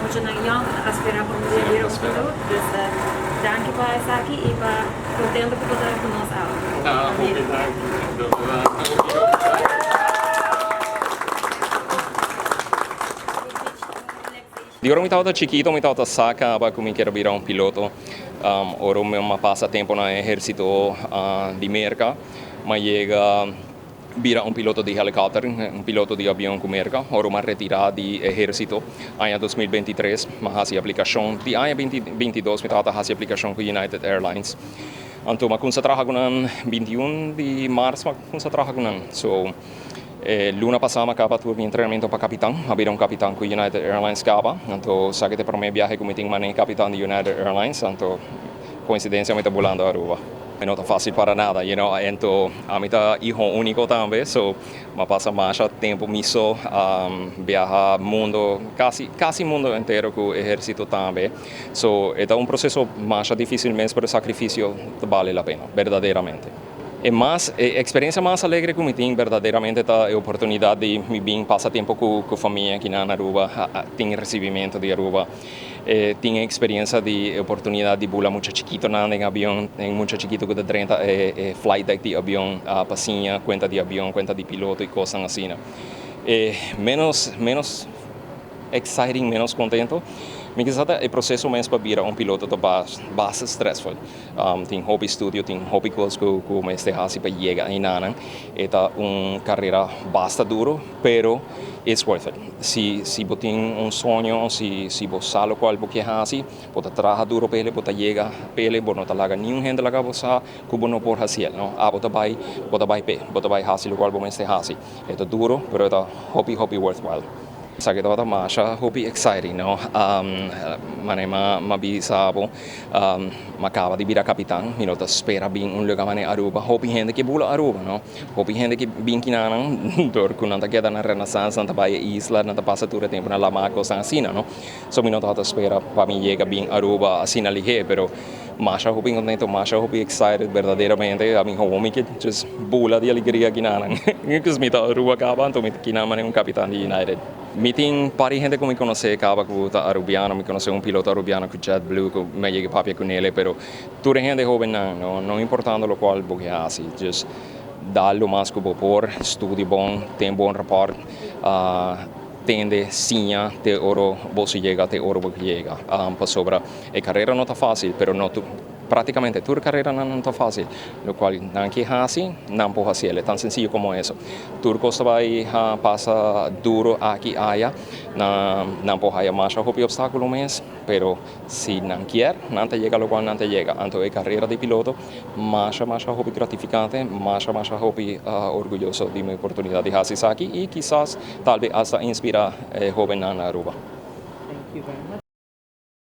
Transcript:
mucho en young, aspira por un día futuro. Dus dank je para Esaki y para contento que poder con nos ahora. Io mi estava chiquito, mi estava saca para que quero virar piloto. Ora me passa tempo no ejército di Merca, ma llega bira piloto di helicóptero, piloto di avion com Merca. Ora me retirado di ejército año 2023, ma hasi aplicação. Di año 2022 mi estava hasi aplicação com United Airlines. Então, ma kunsa trabaja con 21 de março, ma kunsa trabaja con so luna passada acaba tuve mi treinamento para capitan, abrir capitan com United Airlines acaba. Então, sabe que para meu viaje como tenho mané capitan de United Airlines, então coincidência me está volando a Aruba. Não está fácil para nada, you know. Então, a mim tá hijo único também, so me passa mais tempo miso viajar mundo, casi mundo inteiro com o exército também. So, é processo mais difícil mesmo, pero o sacrifício vale a pena, verdadeiramente. Experiência mais alegre que eu tenho verdadeiramente é a oportunidade de me vir passar tempo com a família aqui na Aruba, tem recebimento de Aruba, tem experiência de oportunidade de voar muito chiquito em avião, muito chiquito que de 30 flight deck de avião, passinha, conta de avião, conta de piloto e coisas assim. Menos exciting, menos contento. Mas o processo mesmo para virar piloto é bastante stressful. Tem hobby studio, tem hobby coisas que o mestre faz para chegar aí na é uma carreira bastante dura, pero it's worth it. Se você tem sonho, se você sabe o qual você faz, você trabalha duro para ele, você chega para ele, você não larga nenhum gente lá você, que você não pode fazer, não. Você vai fazer o qual o mestre faz. É duro, pero é hobby worthwhile. Sabe que mais hobby exciting, no? Mané mabisabo, acaba de virar capitão, minuto espera bem lugar mané Aruba, hobby gente que bula Aruba, no? Hobby gente que bem que não, dor que não tá queda na Renaissance, não tá vai isla, não tá passa todo tempo na Lamaco, assim, no? So minuto espera para mim chega bem Aruba assim na lihe, pero mais hobby contento, mais hobby excited verdadeiramente, a mim homem que just bula de alegria que não, que os mita Aruba acaba, então mita que não mané capitão de United. Meeting pari gente que me conoce acaba com a Rubiano, me conoce piloto Rubiano com JetBlue, que me llegué papia com ele, pero toda gente joven não importando lo qual você faz, just dá lo mais que por estude bom, tem bom rapport, tende sinha te oro você chega, te oro você chega. Para sobra, a carreira não está fácil, pero não praticamente toda carreira não está fácil, lo qual não que faz, não pode fazer, é tão sencillo como isso. Tudo costa vai passa duro aqui allá, não pode haver mais obstáculo mesmo, pero se não quer, não te chega lo qual não te chega. Então a carreira de piloto mais hobby gratificante, mais hobby orgulhoso de minha oportunidade de fazer aqui e quizás talvez hasta inspirar jovens na Aruba. Thank you very much.